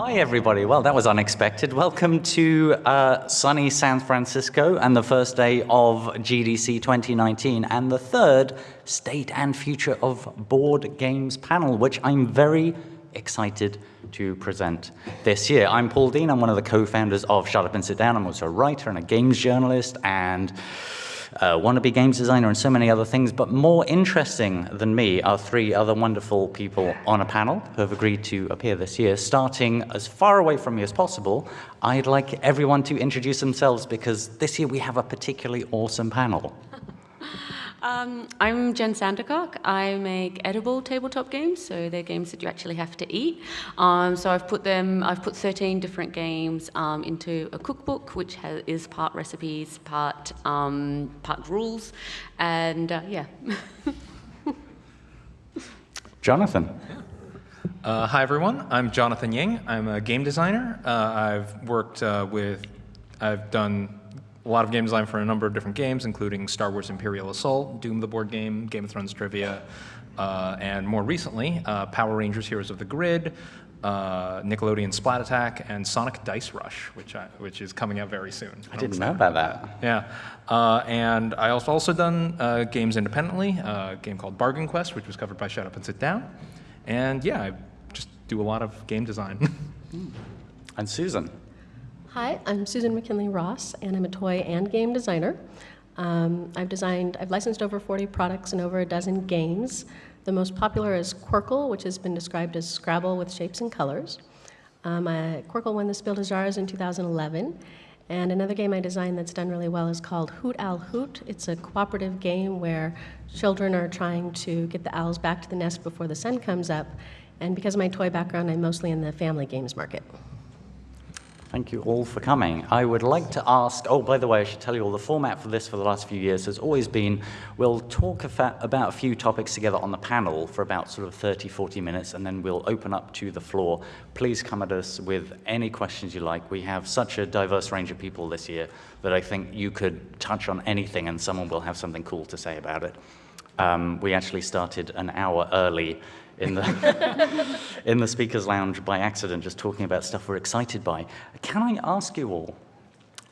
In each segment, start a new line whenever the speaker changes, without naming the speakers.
Hi, everybody. Well, that was unexpected. Welcome to sunny San Francisco and the first day of GDC 2019 and the third State and Future of Board Games panel, which I'm very excited to present this year. I'm Paul Dean. I'm one of the co-founders of Shut Up and Sit Down. I'm also a writer and a games journalist and wannabe games designer and so many other things, but more interesting than me are three other wonderful people on a panel who have agreed to appear this year. Starting as far away from me as possible, I'd like everyone to introduce themselves because this year we have a particularly awesome panel.
I'm Jen Sandercock. I make edible tabletop games, so they're games that you actually have to eat. So I've put 13 different games into a cookbook, which is part recipes, part rules, and yeah.
Jonathan.
Hi everyone, I'm Jonathan Ying. I'm a game designer. I've done a lot of game design for a number of different games, including Star Wars Imperial Assault, Doom the board game, Game of Thrones Trivia, and more recently, Power Rangers Heroes of the Grid, Nickelodeon Splat Attack, and Sonic Dice Rush, which is coming out very soon.
I didn't know about that.
Yeah, and I also done games independently, a game called Bargain Quest, which was covered by Shut Up and Sit Down, and yeah, I just do a lot of game design.
And Susan.
Hi, I'm Susan McKinley Ross, and I'm a toy and game designer. I've licensed over 40 products and over a dozen games. The most popular is Quirkle, which has been described as Scrabble with shapes and colors. Quirkle won the Spiel des Jahres in 2011, and another game I designed that's done really well is called Hoot Owl Hoot. It's a cooperative game where children are trying to get the owls back to the nest before the sun comes up, and because of my toy background, I'm mostly in the family games market.
Thank you all for coming. I would like to ask, oh, by the way, I should tell you all the format for this for the last few years has always been, we'll talk about a few topics together on the panel for about sort of 30, 40 minutes, and then we'll open up to the floor. Please come at us with any questions you like. We have such a diverse range of people this year that I think you could touch on anything and someone will have something cool to say about it. We actually started an hour early in the speaker's lounge by accident, just talking about stuff we're excited by. Can I ask you all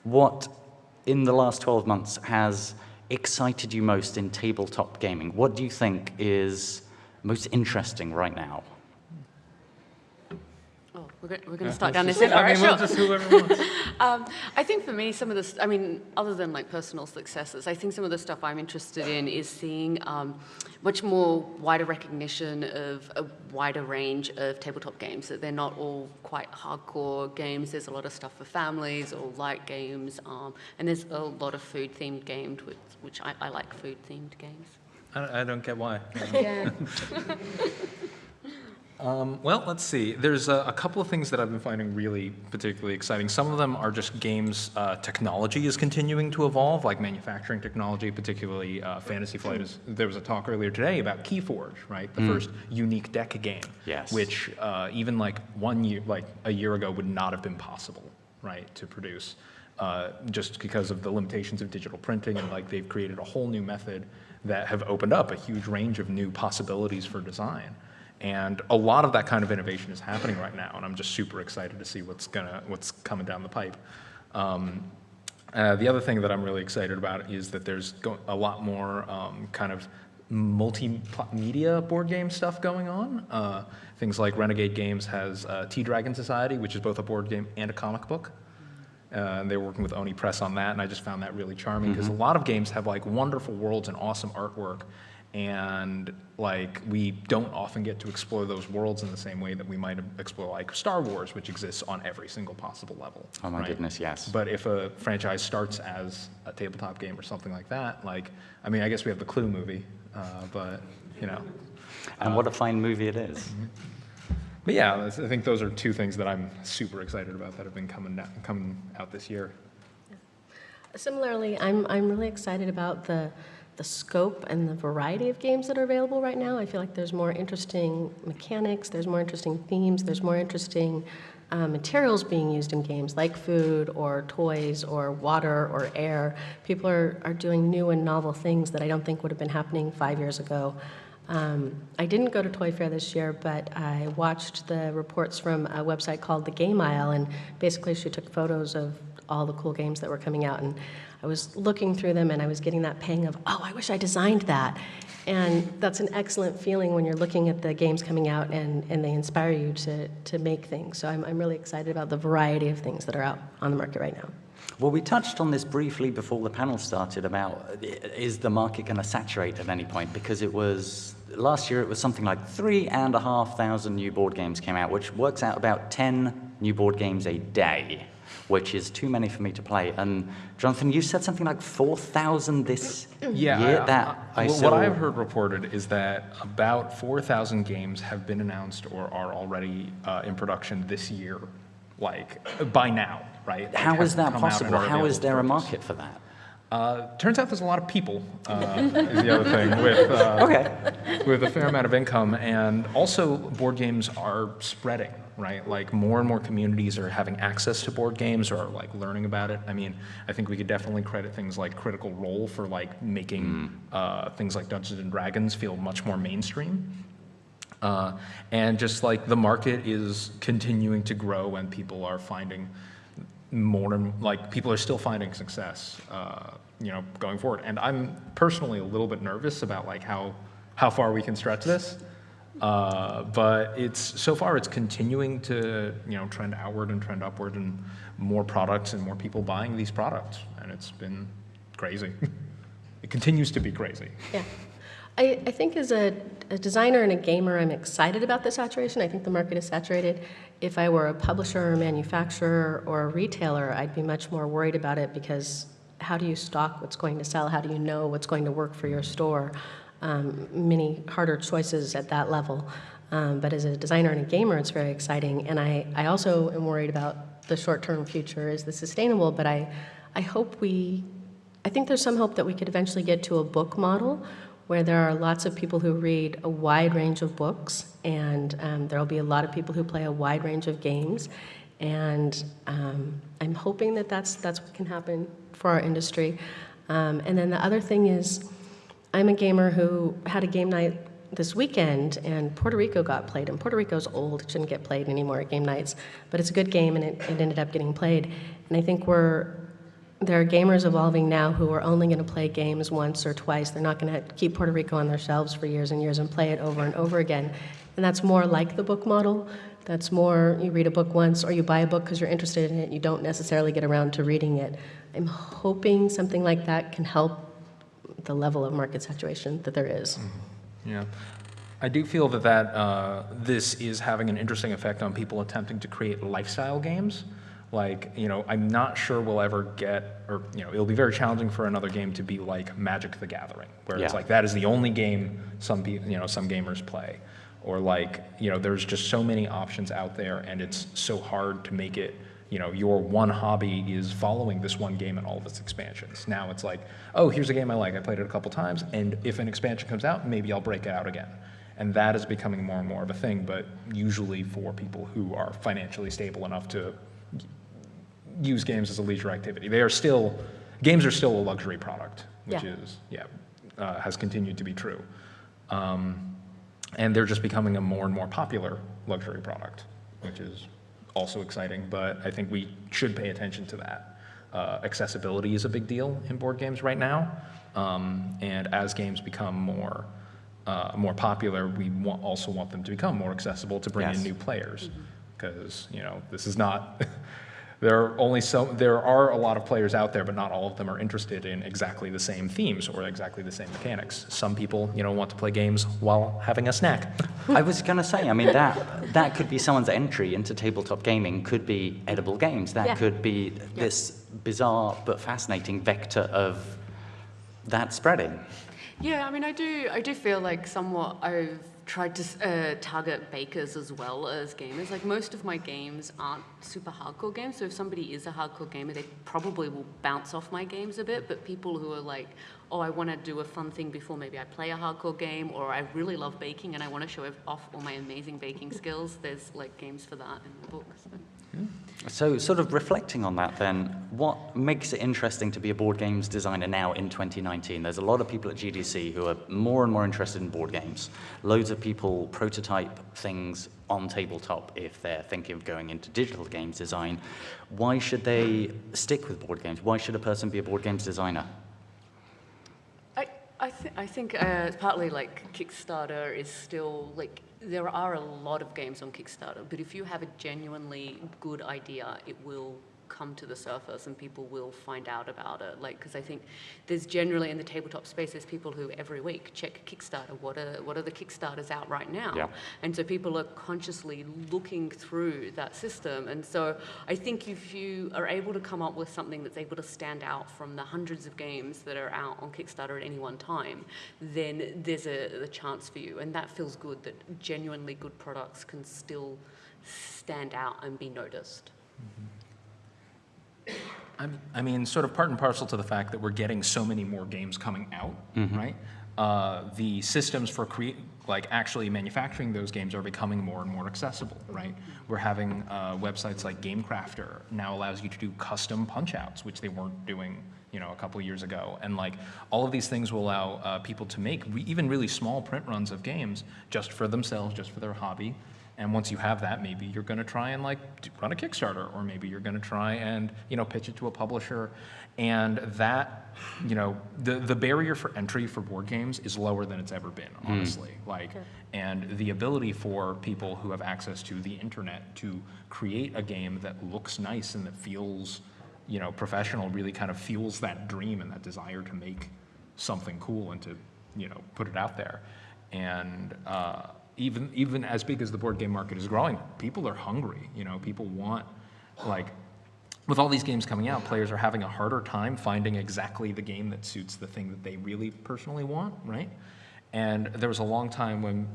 what, in the last 12 months, has excited you most in tabletop gaming? What do you think is most interesting right now?
We're going to start down this. All right,
we'll just whoever wants.
I think for me, some of this, other than like personal successes, I think some of the stuff I'm interested in is seeing much more wider recognition of a wider range of tabletop games, that they're not all quite hardcore games. There's a lot of stuff for families or light games, and there's a lot of food-themed games, which I like food-themed games.
I don't get why.
Yeah.
Well, let's see. There's a couple of things that I've been finding really particularly exciting. Some of them are just games technology is continuing to evolve, like manufacturing technology, particularly Fantasy Flight. There was a talk earlier today about Keyforge, right? The first unique deck game,
yes.
Which even like a year ago would not have been possible, right, to produce, just because of the limitations of digital printing, and like they've created a whole new method that have opened up a huge range of new possibilities for design. And a lot of that kind of innovation is happening right now, and I'm just super excited to see what's coming down the pipe. The other thing that I'm really excited about is that there's a lot more kind of multimedia board game stuff going on. Things like Renegade Games has Tea Dragon Society, which is both a board game and a comic book. And they're working with Oni Press on that, and I just found that really charming because a lot of games have like wonderful worlds and awesome artwork, and like we don't often get to explore those worlds in the same way that we might explore like Star Wars, which exists on every single possible level.
Oh my goodness, yes.
But if a franchise starts as a tabletop game or something like that, like, I mean, I guess we have the Clue movie, but you know.
And what a fine movie it is.
But yeah, I think those are two things that I'm super excited about that have been coming out this year.
Similarly, I'm really excited about the scope and the variety of games that are available right now. I feel like there's more interesting mechanics, there's more interesting themes, there's more interesting materials being used in games, like food or toys or water or air. People are doing new and novel things that I don't think would have been happening 5 years ago. I didn't go to Toy Fair this year, but I watched the reports from a website called The Game Aisle, and basically she took photos of all the cool games that were coming out, and I was looking through them and I was getting that pang of, oh, I wish I designed that. And that's an excellent feeling when you're looking at the games coming out and they inspire you to make things. So I'm really excited about the variety of things that are out on the market right now.
Well, we touched on this briefly before the panel started about, is the market going to saturate at any point? Because it was, last year it was something like 3,500 new board games came out, which works out about 10 new board games a day, which is too many for me to play. And Jonathan, you said something like 4,000 this year?
What I've heard reported is that about 4,000 games have been announced or are already in production this year, like by now, right?
How is that possible? How is there a market for that?
Turns out there's a lot of people, is the other thing, with a fair amount of income. And also, board games are spreading, right? Like, more and more communities are having access to board games or, like, learning about it. I mean, I think we could definitely credit things like Critical Role for, like, making things like Dungeons & Dragons feel much more mainstream. And just, like, the market is continuing to grow and people are finding more and like people are still finding success, going forward. And I'm personally a little bit nervous about like how far we can stretch this. But so far it's continuing to trend outward and trend upward, and more products and more people buying these products, and it's been crazy. It continues to be crazy.
Yeah. I think as a designer and a gamer, I'm excited about the saturation. I think the market is saturated. If I were a publisher or manufacturer or a retailer, I'd be much more worried about it, because how do you stock what's going to sell? How do you know what's going to work for your store? Many harder choices at that level. But as a designer and a gamer, it's very exciting. And I also am worried about the short-term future. Is this sustainable? But I think there's some hope that we could eventually get to a book model where there are lots of people who read a wide range of books, and there will be a lot of people who play a wide range of games. And I'm hoping that that's what can happen for our industry. And then the other thing is, I'm a gamer who had a game night this weekend, and Puerto Rico got played. And Puerto Rico's old, it shouldn't get played anymore at game nights, but it's a good game, and it ended up getting played. And I think there are gamers evolving now who are only going to play games once or twice. They're not going to keep Puerto Rico on their shelves for years and years and play it over and over again. And that's more like the book model. That's more, you read a book once, or you buy a book because you're interested in it. You don't necessarily get around to reading it. I'm hoping something like that can help the level of market saturation that there is.
Yeah. I do feel that this is having an interesting effect on people attempting to create lifestyle games. Like, I'm not sure we'll ever get, or, it'll be very challenging for another game to be like Magic the Gathering, where it's like that is the only game some gamers play. Or like, there's just so many options out there, and it's so hard to make it, your one hobby is following this one game and all of its expansions. Now it's like, oh, here's a game I like. I played it a couple times, and if an expansion comes out, maybe I'll break it out again. And that is becoming more and more of a thing, but usually for people who are financially stable enough to use games as a leisure activity. Games are still a luxury product, which has continued to be true. And they're just becoming a more and more popular luxury product, which is also exciting, but I think we should pay attention to that. Accessibility is a big deal in board games right now, and as games become more popular, we also want them to become more accessible to bring in new players, because this is not. There are a lot of players out there, but not all of them are interested in exactly the same themes or exactly the same mechanics. Some people, want to play games while having a snack.
I was going to say, I mean, that could be someone's entry into tabletop gaming, could be edible games. That could be this bizarre but fascinating vector of that spreading.
Yeah, I mean, I do feel like somewhat I've tried to target bakers as well as gamers. Like, most of my games aren't super hardcore games, so if somebody is a hardcore gamer, they probably will bounce off my games a bit, but people who are like, oh, I want to do a fun thing before maybe I play a hardcore game, or I really love baking and I want to show off all my amazing baking skills, there's like games for that in the book. So.
So sort of reflecting on that then, what makes it interesting to be a board games designer now in 2019? There's a lot of people at GDC who are more and more interested in board games. Loads of people prototype things on tabletop if they're thinking of going into digital games design. Why should they stick with board games? Why should a person be a board games designer?
I think partly like Kickstarter is still like, there are a lot of games on Kickstarter, but if you have a genuinely good idea, it will come to the surface and people will find out about it. Like, because I think there's generally in the tabletop space, there's people who every week check Kickstarter. What are the Kickstarters out right now?
Yeah.
And so people are consciously looking through that system. And so I think if you are able to come up with something that's able to stand out from the hundreds of games that are out on Kickstarter at any one time, then there's a chance for you. And that feels good, that genuinely good products can still stand out and be noticed.
I mean, sort of part and parcel to the fact that we're getting so many more games coming out, right? The systems for actually manufacturing those games are becoming more and more accessible, right? We're having websites like Game Crafter now allows you to do custom punch-outs, which they weren't doing, a couple years ago. And like all of these things will allow people to make even really small print runs of games just for themselves, just for their hobby. And once you have that, maybe you're going to try and run a Kickstarter, or maybe you're going to try and pitch it to a publisher, and that the barrier for entry for board games is lower than it's ever been, honestly. And the ability for people who have access to the internet to create a game that looks nice and that feels professional really kind of fuels that dream and that desire to make something cool and to put it out there. And even as big as the board game market is growing, people are hungry. People want, with all these games coming out, players are having a harder time finding exactly the game that suits the thing that they really personally want, right? And there was a long time when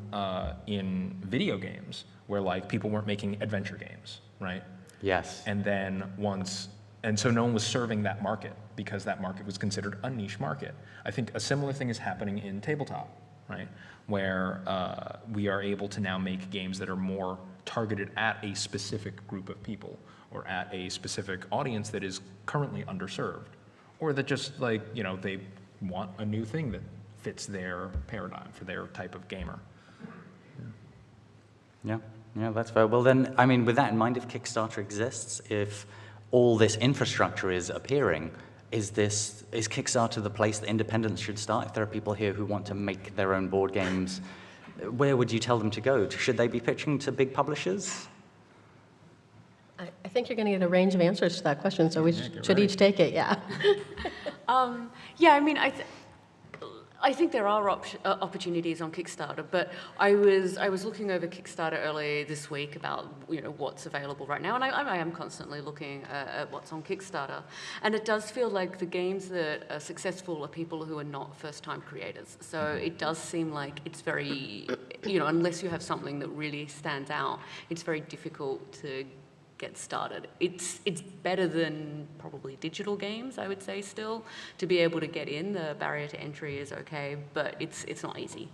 in video games where people weren't making adventure games, right?
Yes.
And then and so no one was serving that market because that market was considered a niche market. I think a similar thing is happening in tabletop, right? Where we are able to now make games that are more targeted at a specific group of people or at a specific audience that is currently underserved, or that just they want a new thing that fits their paradigm for their type of gamer.
Yeah, that's fair. Well then, I mean, with that in mind, if Kickstarter exists, if all this infrastructure is appearing, is Kickstarter the place that independents should start? If there are people here who want to make their own board games, where would you tell them to go? Should they be pitching to big publishers?
I think you're going to get a range of answers to that question, so we should each take it, yeah.
Yeah, I mean, I think there are opportunities on Kickstarter, but I was looking over Kickstarter earlier this week about what's available right now, and I am constantly looking at what's on Kickstarter, and it does feel like the games that are successful are people who are not first-time creators. So it does seem like it's very, unless you have something that really stands out, it's very difficult to get started. It's better than probably digital games, I would say, still. To be able to get in, the barrier to entry is okay, but it's not easy.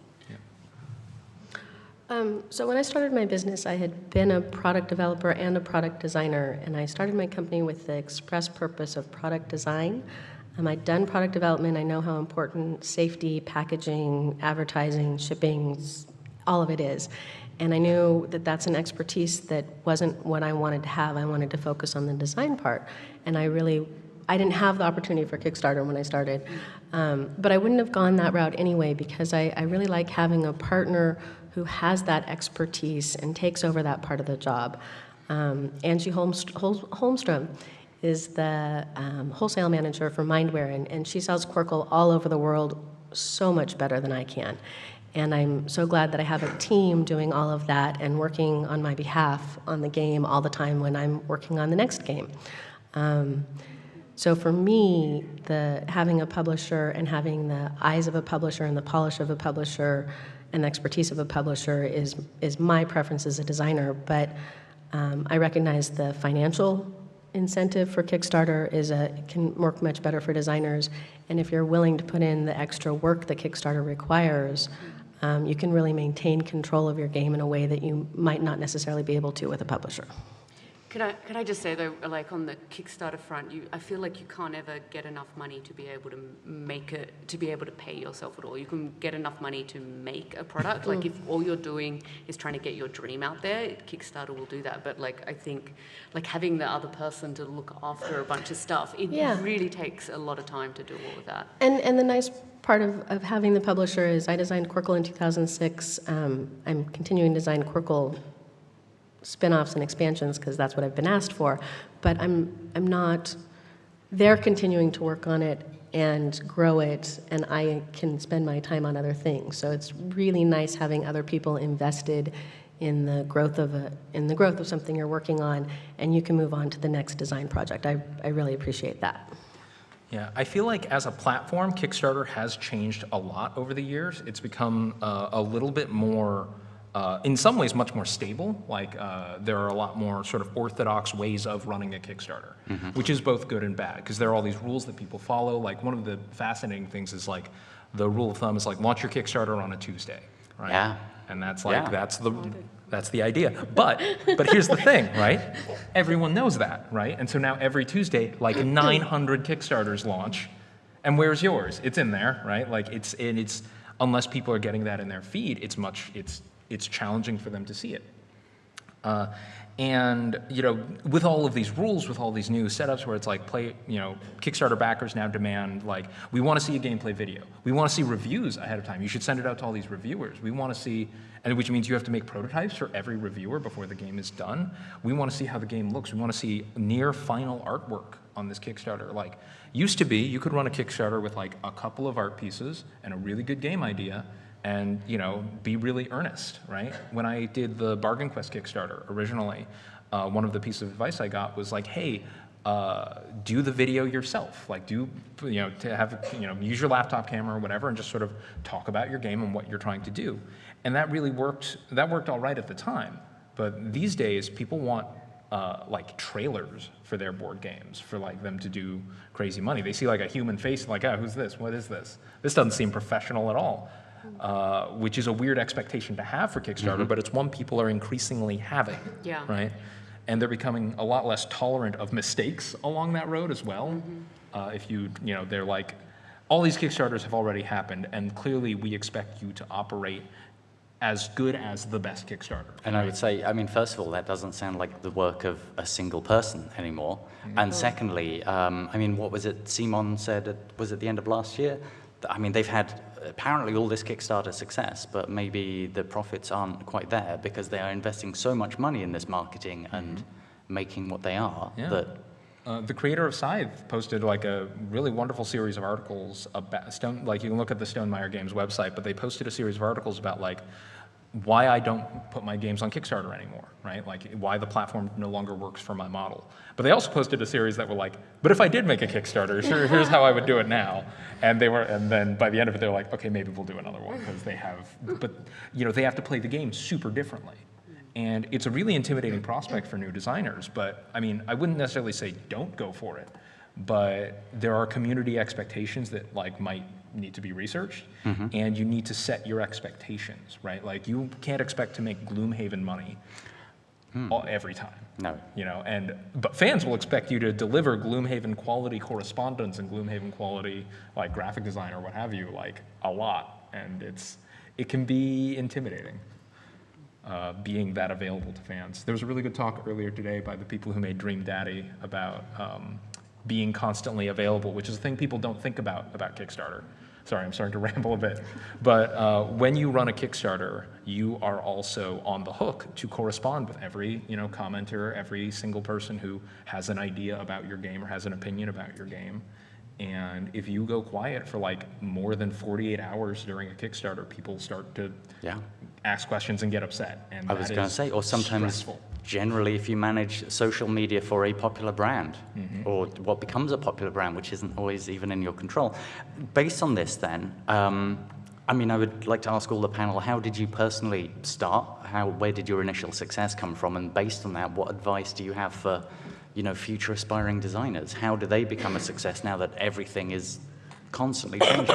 So when I started my business, I had been a product developer and a product designer, and I started my company with the express purpose of product design. I'd done product development. I know how important safety, packaging, advertising, shipping, all of it is. And I knew that that's an expertise that wasn't what I wanted to have. I wanted to focus on the design part. And I didn't have the opportunity for Kickstarter when I started. But I wouldn't have gone that route anyway, because I really like having a partner who has that expertise and takes over that part of the job. Angie Holmstrom is the wholesale manager for Mindware, and she sells Quirkle all over the world so much better than I can. And I'm so glad that I have a team doing all of that and working on my behalf on the game all the time when I'm working on the next game. So for me, having a publisher and having the eyes of a publisher and the polish of a publisher and the expertise of a publisher is my preference as a designer. But I recognize the financial incentive for Kickstarter can work much better for designers. And if you're willing to put in the extra work that Kickstarter requires, you can really maintain control of your game in a way that you might not necessarily be able to with a publisher.
Can I just say though, like on the Kickstarter front, I feel like you can't ever get enough money to be able to make it, to be able to pay yourself at all. You can get enough money to make a product. Like if all you're doing is trying to get your dream out there, Kickstarter will do that. But like I think, like having the other person to look after a bunch of stuff, it really takes a lot of time to do all of that.
And the nice part of having the publisher is I designed Quirkle in 2006. I'm continuing to design Quirkle spin-offs and expansions because that's what I've been asked for, but I'm not, they're continuing to work on it and grow it, and I can spend my time on other things. So it's really nice having other people invested in the growth of something you're working on, and you can move on to the next design project. I really appreciate that.
Yeah, I feel like as a platform, Kickstarter has changed a lot over the years. It's become a little bit more, in some ways, much more stable. Like there are a lot more sort of orthodox ways of running a Kickstarter, which is both good and bad, because there are all these rules that people follow. Like one of the fascinating things is like the rule of thumb is like launch your Kickstarter on a Tuesday, right?
Yeah.
And that's like that's the idea. But here's the thing, right? Everyone knows that, right? And so now every Tuesday, like 900 Kickstarters launch, and where's yours? It's in there, right? Like it's unless people are getting that in their feed, it's challenging for them to see it. And you know, with all of these rules, with all these new setups where it's like Kickstarter backers now demand like, we want to see a gameplay video. We want to see reviews ahead of time. You should send it out to all these reviewers. We want to see, and which means you have to make prototypes for every reviewer before the game is done. We want to see how the game looks. We want to see near final artwork on this Kickstarter. Like, used to be, you could run a Kickstarter with like a couple of art pieces and a really good game idea, and be really earnest, right? When I did the Bargain Quest Kickstarter originally, one of the pieces of advice I got was like, hey, do the video yourself. Like to have, use your laptop camera or whatever and just sort of talk about your game and what you're trying to do. And that really worked, that worked all right at the time. But these days, people want like trailers for their board games, for like them to do crazy money. They see like a human face, like, who's this? What is this? This doesn't seem professional at all. Which is a weird expectation to have for Kickstarter, but it's one people are increasingly having, right? And they're becoming a lot less tolerant of mistakes along that road as well. If they're like, all these Kickstarters have already happened, and clearly we expect you to operate as good as the best Kickstarter.
And I would say, I mean, first of all, that doesn't sound like the work of a single person anymore. And secondly, I mean, what was it Simon said, was it the end of last year? I mean, they've had apparently all this Kickstarter success, but maybe the profits aren't quite there because they are investing so much money in this marketing and making what they are. That
the creator of Scythe posted like a really wonderful series of articles about Stone. Like you can look at the Stonemaier Games website, but they posted a series of articles about like why I don't put my games on Kickstarter anymore, right? Like why the platform no longer works for my model. But they also posted a series that were like, but if I did make a Kickstarter, here's how I would do it now. And then by the end of it, they're like, okay, maybe we'll do another one because they have to play the game super differently. And it's a really intimidating prospect for new designers. But I mean, I wouldn't necessarily say don't go for it, but there are community expectations that like might need to be researched, and you need to set your expectations, right? Like you can't expect to make Gloomhaven money every time.
No.
But fans will expect you to deliver Gloomhaven quality correspondence and Gloomhaven quality like graphic design or what have you, like a lot, and it can be intimidating. Being that available to fans. There was a really good talk earlier today by the people who made Dream Daddy about being constantly available, which is a thing people don't think about Kickstarter. Sorry, I'm starting to ramble a bit. But when you run a Kickstarter, you are also on the hook to correspond with every commenter, every single person who has an idea about your game or has an opinion about your game. And if you go quiet for like more than 48 hours during a Kickstarter, people start to ask questions and get upset. And
I was going to say, or sometimes
stressful.
Generally if you manage social media for a popular brand or what becomes a popular brand, which isn't always even in your control. Based on this then, I mean, I would like to ask all the panel, how did you personally start? Where did your initial success come from? And based on that, what advice do you have for future aspiring designers? How do they become a success now that everything is constantly changing?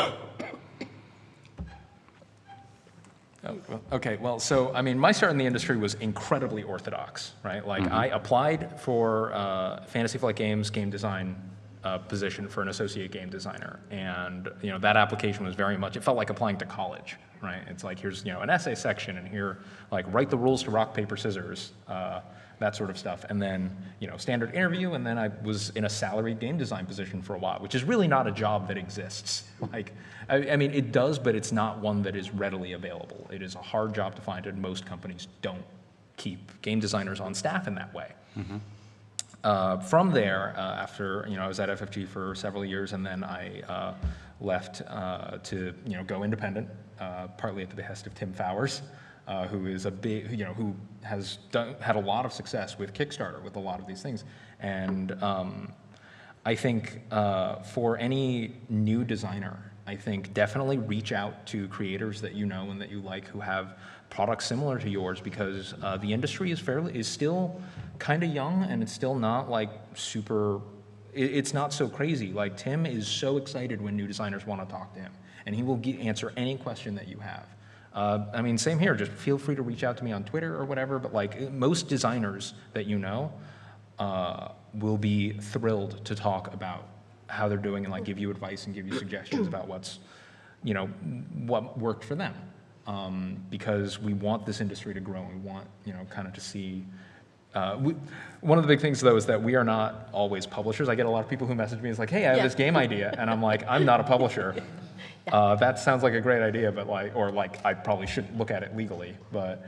Oh, well, okay, well, so, I mean, my start in the industry was incredibly orthodox, right? Like, I applied for Fantasy Flight Games game design position for an associate game designer. And, you know, that application was very much, it felt like applying to college, right? It's like, here's, you know, an essay section, and here, like, write the rules to rock, paper, scissors, that sort of stuff. And then, you know, standard interview, and then I was in a salaried game design position for a while, which is really not a job that exists. Like, I mean, it does, but it's not one that is readily available. It is a hard job to find, and most companies don't keep game designers on staff in that way. From there, after, you know, I was at FFG for several years, and then I left to, you know, go independent, partly at the behest of Tim Fowers, who is a big, you know, who has had a lot of success with Kickstarter, with a lot of these things. And I think for any new designer, I think definitely reach out to creators that you know and that you like who have products similar to yours, because the industry is still kind of young, and it's still not like super, it's not so crazy. Like, Tim is so excited when new designers want to talk to him, and he will answer any question that you have. I mean, same here, just feel free to reach out to me on Twitter or whatever, but like most designers that you know will be thrilled to talk about how they're doing and like give you advice and give you suggestions about what's, you know, what worked for them. Because we want this industry to grow, and we want, you know, kind of to see, one of the big things though is that we are not always publishers. I get a lot of people who message me, it's like, hey, I have this game idea, and I'm like, I'm not a publisher. That sounds like a great idea, but like, or like, I probably should look at it legally, but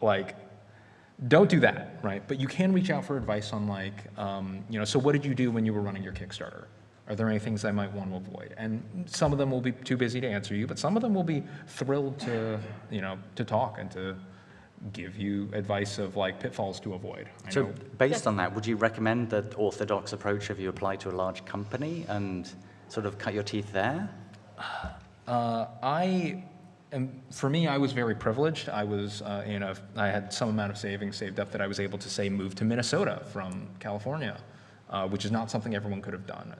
like, don't do that, right? But you can reach out for advice on like, you know, so what did you do when you were running your Kickstarter? Are there any things I might want to avoid? And some of them will be too busy to answer you, but some of them will be thrilled to, you know, to talk and to give you advice of like pitfalls to avoid.
So based on that, would you recommend the orthodox approach if you apply to a large company and sort of cut your teeth there?
For me, I was very privileged. I was I had some amount of savings saved up that I was able to, say, move to Minnesota from California, which is not something everyone could have done.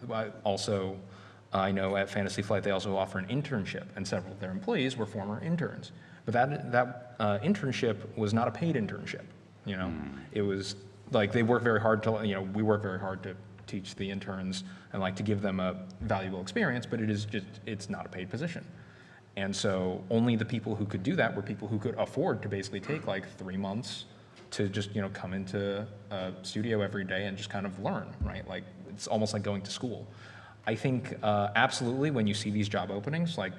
I know at Fantasy Flight they also offer an internship, and several of their employees were former interns. But that internship was not a paid internship. You know, it was like they work very hard to, you know, we work very hard to teach the interns and like to give them a valuable experience, but it's not a paid position. And so only the people who could do that were people who could afford to basically take like 3 months to just, you know, come into a studio every day and just kind of learn, right? Like, it's almost like going to school. I think absolutely when you see these job openings, like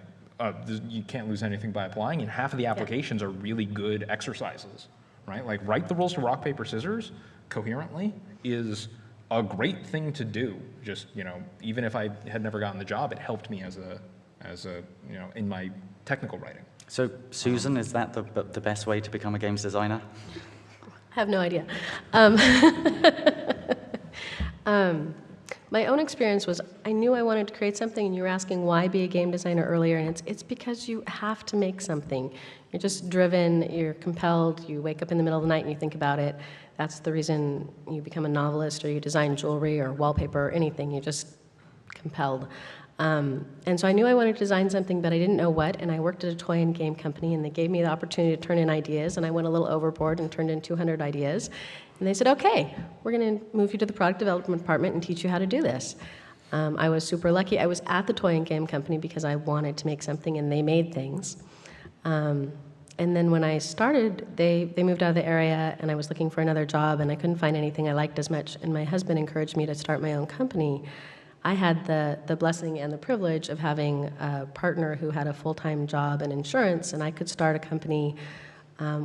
you can't lose anything by applying, and half of the applications are really good exercises, right? Like, write the rules to rock, paper, scissors coherently is a great thing to do. Just, you know, even if I had never gotten the job, it helped me as a you know, in my technical writing.
So, Susan, is that the best way to become a games designer?
I have no idea. My own experience was I knew I wanted to create something, and you were asking why be a game designer earlier, and it's because you have to make something. You're just driven, you're compelled, you wake up in the middle of the night and you think about it. That's the reason you become a novelist, or you design jewelry or wallpaper or anything. You're just compelled. And so I knew I wanted to design something, but I didn't know what, and I worked at a toy and game company, and they gave me the opportunity to turn in ideas, and I went a little overboard and turned in 200 ideas. And they said, okay, we're going to move you to the product development department and teach you how to do this. I was super lucky. I was at the toy and game company because I wanted to make something, and they made things. And then when I started, they moved out of the area, and I was looking for another job, and I couldn't find anything I liked as much, and my husband encouraged me to start my own company. I had the blessing and the privilege of having a partner who had a full-time job in insurance, and I could start a company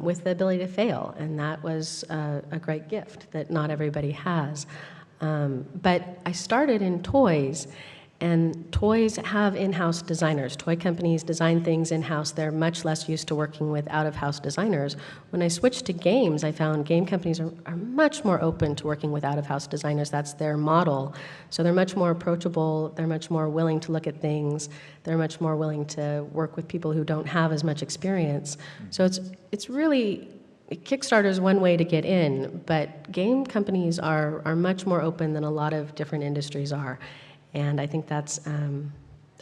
with the ability to fail, and that was a great gift that not everybody has. But I started in toys, and toys have in-house designers. Toy companies design things in-house. They're much less used to working with out-of-house designers. When I switched to games, I found game companies are much more open to working with out-of-house designers. That's their model. So they're much more approachable. They're much more willing to look at things. They're much more willing to work with people who don't have as much experience. So it's really, Kickstarter is one way to get in, but game companies are much more open than a lot of different industries are. And I think that's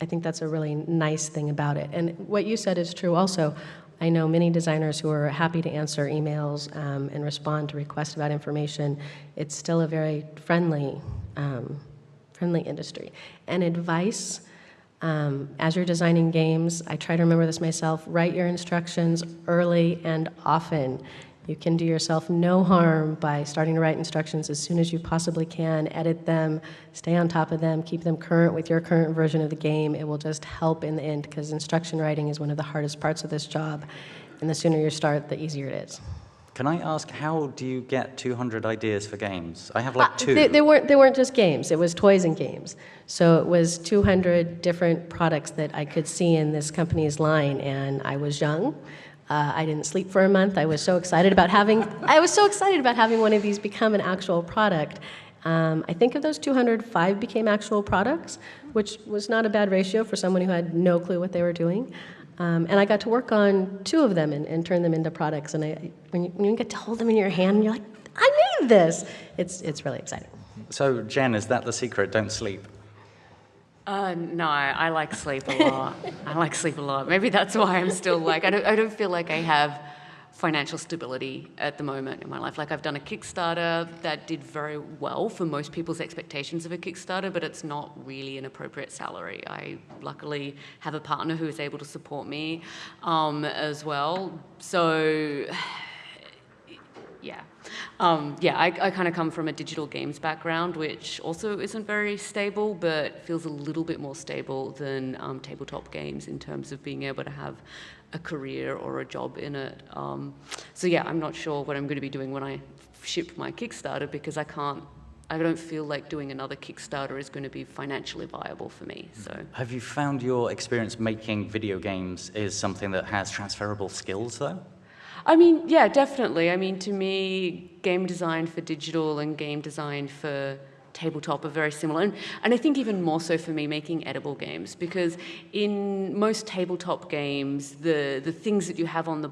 I think that's a really nice thing about it. And what you said is true also. I know many designers who are happy to answer emails and respond to requests about information. It's still a very friendly industry. And advice, as you're designing games, I try to remember this myself, write your instructions early and often. You can do yourself no harm by starting to write instructions as soon as you possibly can, edit them, stay on top of them, keep them current with your current version of the game. It will just help in the end, because instruction writing is one of the hardest parts of this job, and the sooner you start, the easier it is.
Can I ask, how do you get 200 ideas for games? I have like two.
They weren't just games, it was toys and games. So it was 200 different products that I could see in this company's line, and I was young. I didn't sleep for a month. I was so excited about having one of these become an actual product. I think of those 200, 5 became actual products, which was not a bad ratio for someone who had no clue what they were doing. And I got to work on 2 of them and turn them into products. And when you get to hold them in your hand, and you're like, I made this. It's really exciting.
So, Jen, is that the secret? Don't sleep.
No, I like sleep a lot. I like sleep a lot. Maybe that's why I'm still like, I don't feel like I have financial stability at the moment in my life. Like, I've done a Kickstarter that did very well for most people's expectations of a Kickstarter, but it's not really an appropriate salary. I luckily have a partner who is able to support me as well. So, yeah. I kind of come from a digital games background, which also isn't very stable, but feels a little bit more stable than tabletop games in terms of being able to have a career or a job in it. So yeah, I'm not sure what I'm going to be doing when I ship my Kickstarter, because I don't feel like doing another Kickstarter is going to be financially viable for me. So,
have you found your experience making video games is something that has transferable skills, though?
I mean, yeah, definitely. I mean, to me, game design for digital and game design for tabletop are very similar. And I think even more so for me making edible games, because in most tabletop games, the things that you have on the,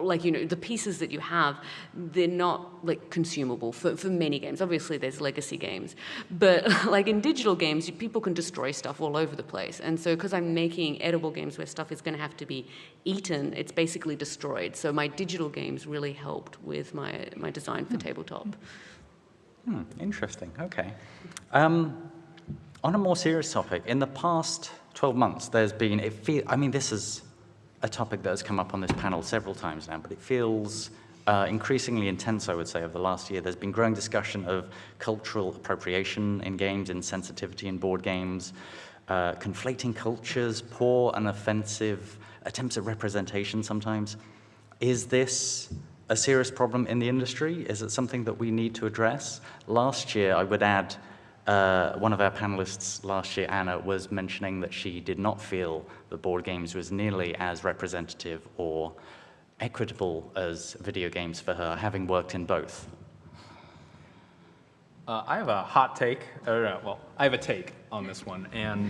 like, you know, the pieces that you have, they're not like consumable for many games. Obviously there's legacy games, but like in digital games, people can destroy stuff all over the place. And so because I'm making edible games where stuff is going to have to be eaten, it's basically destroyed. So my digital games really helped with my design for tabletop.
Interesting, okay. On a more serious topic, in the past 12 months, there's been, this is a topic that has come up on this panel several times now, but it feels increasingly intense, I would say, over the last year. There's been growing discussion of cultural appropriation in games, insensitivity in board games, conflating cultures, poor and offensive attempts at representation sometimes. Is this a serious problem in the industry? Is it something that we need to address? Last year, I would add, one of our panelists last year, Anna, was mentioning that she did not feel that board games was nearly as representative or equitable as video games for her, having worked in both.
I have a hot take, I have a take on this one, and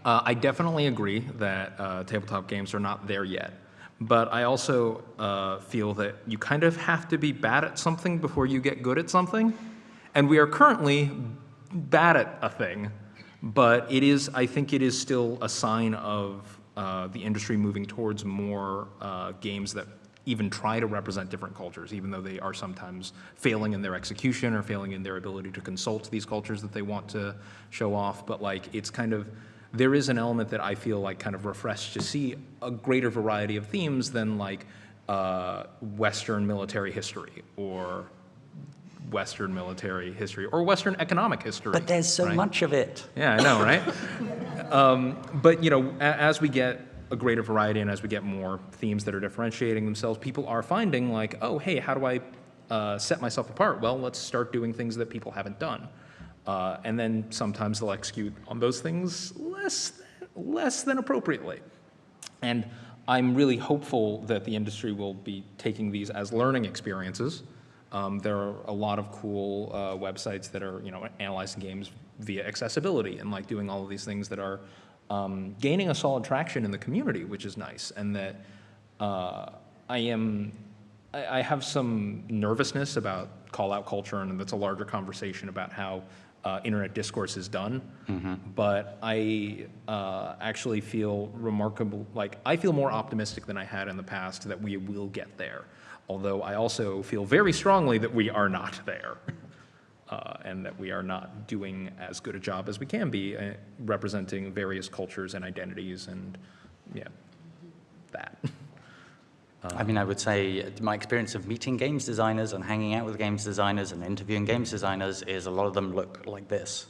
I definitely agree that tabletop games are not there yet. But I also feel that you kind of have to be bad at something before you get good at something. And we are currently bad at a thing, but I think it is still a sign of the industry moving towards more games that even try to represent different cultures, even though they are sometimes failing in their execution or failing in their ability to consult these cultures that they want to show off. But like, it's kind of, there is an element that I feel like kind of refreshed to see a greater variety of themes than like Western military history or Western military history or Western economic history.
But there's so
right?
much of it.
Yeah, I know, right? But you know, as we get a greater variety and as we get more themes that are differentiating themselves, people are finding like, oh, hey, how do I set myself apart? Well, let's start doing things that people haven't done. And then sometimes they'll execute on those things less than appropriately. And I'm really hopeful that the industry will be taking these as learning experiences. There are a lot of cool websites that are, you know, analyzing games via accessibility and like doing all of these things that are gaining a solid traction in the community, which is nice. And that I have some nervousness about call-out culture, and that's a larger conversation about how internet discourse is done. But I actually feel I feel more optimistic than I had in the past that we will get there. Although I also feel very strongly that we are not there. And that we are not doing as good a job as we can be representing various cultures and identities and, that.
I mean, I would say my experience of meeting games designers and hanging out with games designers and interviewing games designers is a lot of them look like this.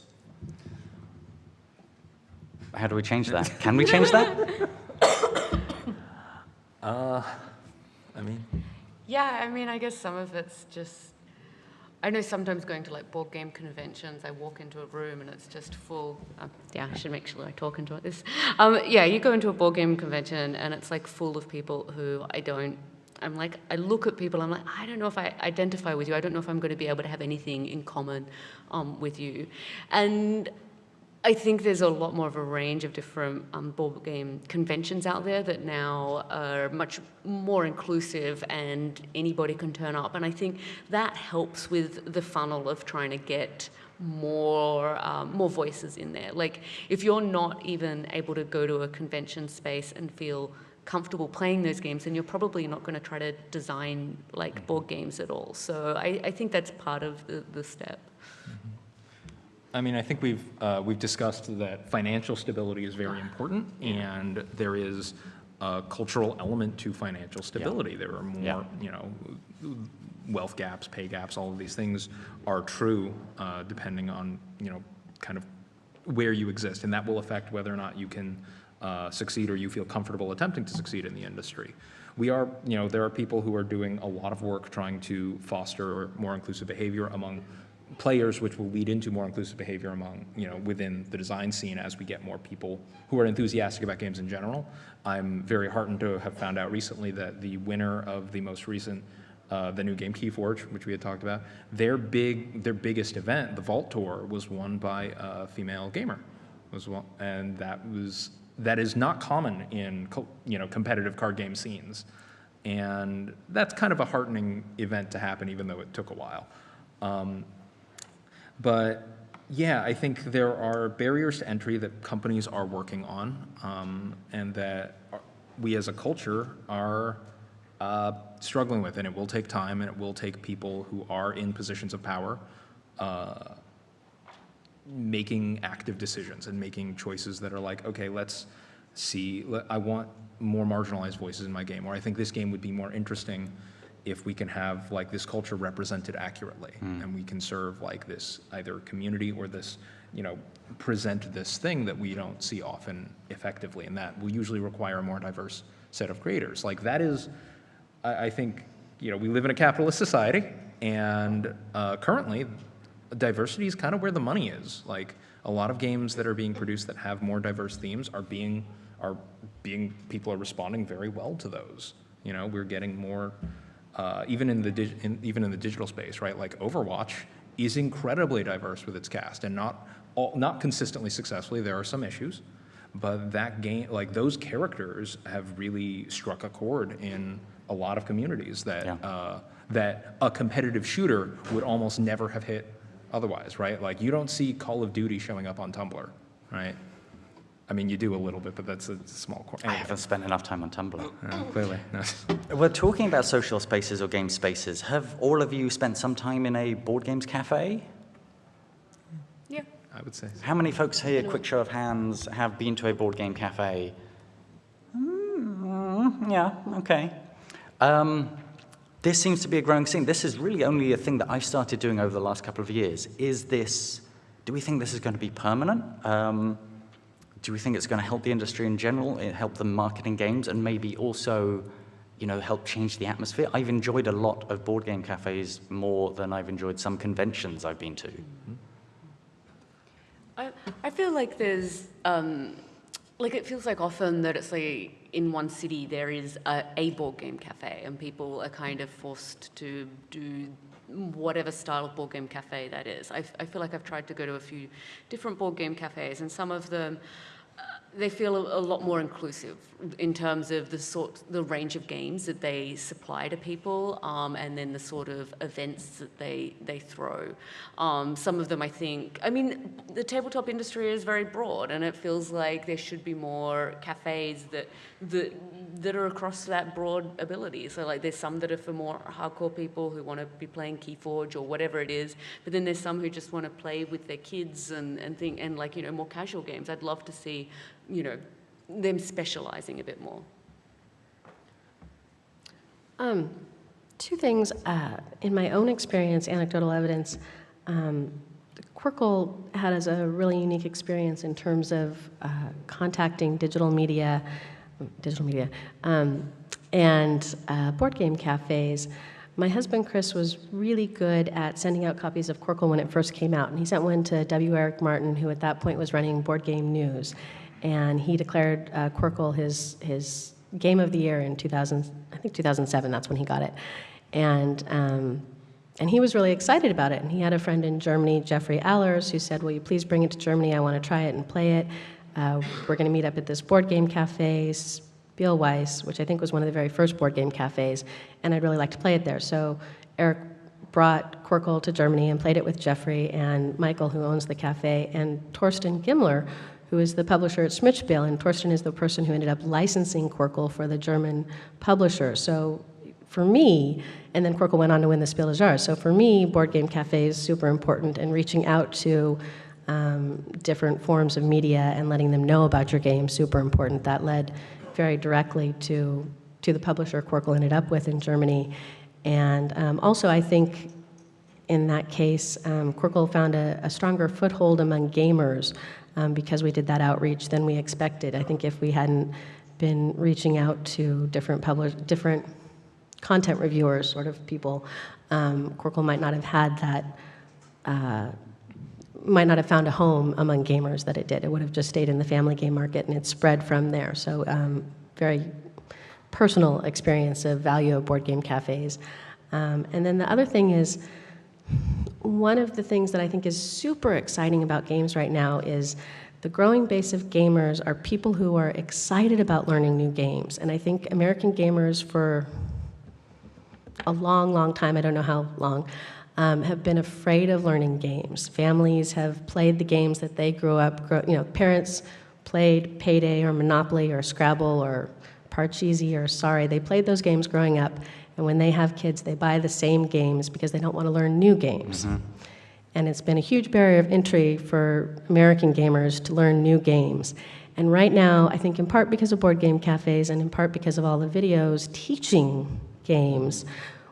How do we change that? Can we change that?
I mean,
Yeah, I mean, I guess some of it's just, I know sometimes going to like board game conventions, I walk into a room and it's just full, I should make sure I talk into this. You go into a board game convention and it's like full of people who I look at people, I'm like, I don't know if I identify with you. I don't know if I'm going to be able to have anything in common with you. And I think there's a lot more of a range of different board game conventions out there that now are much more inclusive and anybody can turn up. And I think that helps with the funnel of trying to get more voices in there. Like if you're not even able to go to a convention space and feel comfortable playing those games, then you're probably not going to try to design like board games at all. So I think that's part of the step.
I mean, I think we've discussed that financial stability is very important, and there is a cultural element to financial stability. There are more, wealth gaps, pay gaps, all of these things are true depending on, kind of where you exist, and that will affect whether or not you can succeed or you feel comfortable attempting to succeed in the industry. There are people who are doing a lot of work trying to foster more inclusive behavior among players, which will lead into more inclusive behavior among, within the design scene as we get more people who are enthusiastic about games in general. I'm very heartened to have found out recently that the winner of the most recent, the new game Keyforge, which we had talked about, their biggest event, the Vault Tour, was won by a female gamer. And that is not common in competitive card game scenes. And that's kind of a heartening event to happen, even though it took a while. But yeah, I think there are barriers to entry that companies are working on, and that we as a culture are struggling with, and it will take time, and it will take people who are in positions of power making active decisions and making choices that are like, okay, let's see, I want more marginalized voices in my game, or I think this game would be more interesting if we can have like this culture represented accurately, and we can serve like this either community or this, present this thing that we don't see often effectively, and that will usually require a more diverse set of creators. Like that is, I think, we live in a capitalist society, and currently, diversity is kind of where the money is. Like a lot of games that are being produced that have more diverse themes people are responding very well to those. We're getting more. Even in the digital space, right? Like Overwatch is incredibly diverse with its cast, and not consistently successfully. There are some issues, but that game, like those characters, have really struck a chord in a lot of communities that that a competitive shooter would almost never have hit otherwise, right? Like you don't see Call of Duty showing up on Tumblr, right? I mean, you do a little bit, but that's a small corner.
I haven't spent enough time on Tumblr.
Clearly. No.
We're talking about social spaces or game spaces. Have all of you spent some time in a board games cafe?
Yeah.
I would say so.
How many folks here, quick show of hands, have been to a board game cafe? Yeah, okay. This seems to be a growing scene. This is really only a thing that I've started doing over the last couple of years. Do we think this is going to be permanent? Do we think it's going to help the industry in general, help them marketing games, and maybe also, help change the atmosphere? I've enjoyed a lot of board game cafes more than I've enjoyed some conventions I've been to.
I feel like there's, it feels like often that it's like in one city there is a board game cafe, and people are kind of forced to do whatever style of board game cafe that is. I feel like I've tried to go to a few different board game cafes, and some of them, they feel a lot more inclusive in terms of the range of games that they supply to people, and then the sort of events that they throw. Some of them, I think, I mean, the tabletop industry is very broad, and it feels like there should be more cafes that are across that broad ability. So like, there's some that are for more hardcore people who want to be playing Keyforge or whatever it is, but then there's some who just want to play with their kids and like, you know, more casual games. I'd love to see, you know, them specializing a bit more.
Two things. In my own experience, anecdotal evidence, Quirkle had a really unique experience in terms of contacting digital media, and board game cafes. My husband, Chris, was really good at sending out copies of Quirkle when it first came out, and he sent one to W. Eric Martin, who at that point was running Board Game News, and he declared Quirkle his game of the year in 2007, that's when he got it. And he was really excited about it, and he had a friend in Germany, Jeffrey Allers, who said, will you please bring it to Germany, I want to try it and play it. We're going to meet up at this board game cafe, Spielweiss, which I think was one of the very first board game cafes, and I'd really like to play it there. So Eric brought Quirkle to Germany and played it with Jeffrey and Michael, who owns the cafe, and Torsten Gimler, who is the publisher at Schmitzspiel, and Torsten is the person who ended up licensing Quirkle for the German publisher. So for me, and then Quirkle went on to win the Spiel des Jahres. So for me, board game cafe is super important, and reaching out to different forms of media and letting them know about your game, super important. That led very directly to the publisher Quirkle ended up with in Germany. And also, I think in that case, Quirkle found a stronger foothold among gamers because we did that outreach than we expected. I think if we hadn't been reaching out to different content reviewers, sort of people, Quirkle might not have had that, might not have found a home among gamers that it did. It would have just stayed in the family game market, and it spread from there. So very personal experience of value of board game cafes. And then the other thing is, one of the things that I think is super exciting about games right now is the growing base of gamers are people who are excited about learning new games. And I think American gamers for a long, long time, I don't know how long, have been afraid of learning games. Families have played the games that they grew up, parents played Payday or Monopoly or Scrabble or Parcheesi or Sorry. They played those games growing up, and when they have kids, they buy the same games because they don't want to learn new games. Mm-hmm. And it's been a huge barrier of entry for American gamers to learn new games. And right now, I think in part because of board game cafes and in part because of all the videos teaching games,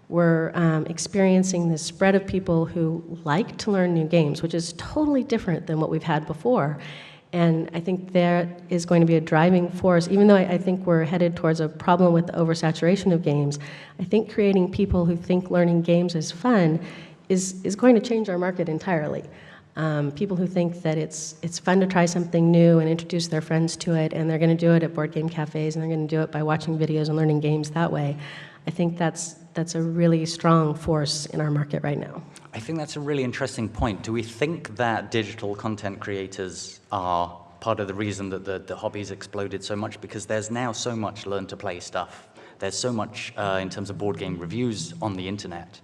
we're experiencing this spread of people who like to learn new games, which is totally different than what we've had before. And I think that is going to be a driving force. Even though I think we're headed towards a problem with the oversaturation of games, I think creating people who think learning games is fun is going to change our market entirely. People who think that it's fun to try something new and introduce their friends to it, and they're going to do it at board game cafes, and they're going to do it by watching videos and learning games that way. I think that's a really strong force in our market right now.
I think that's a really interesting point. Do we think that digital content creators are part of the reason that the hobby's exploded so much? Because there's now so much learn-to-play stuff. There's so much in terms of board game reviews on the internet.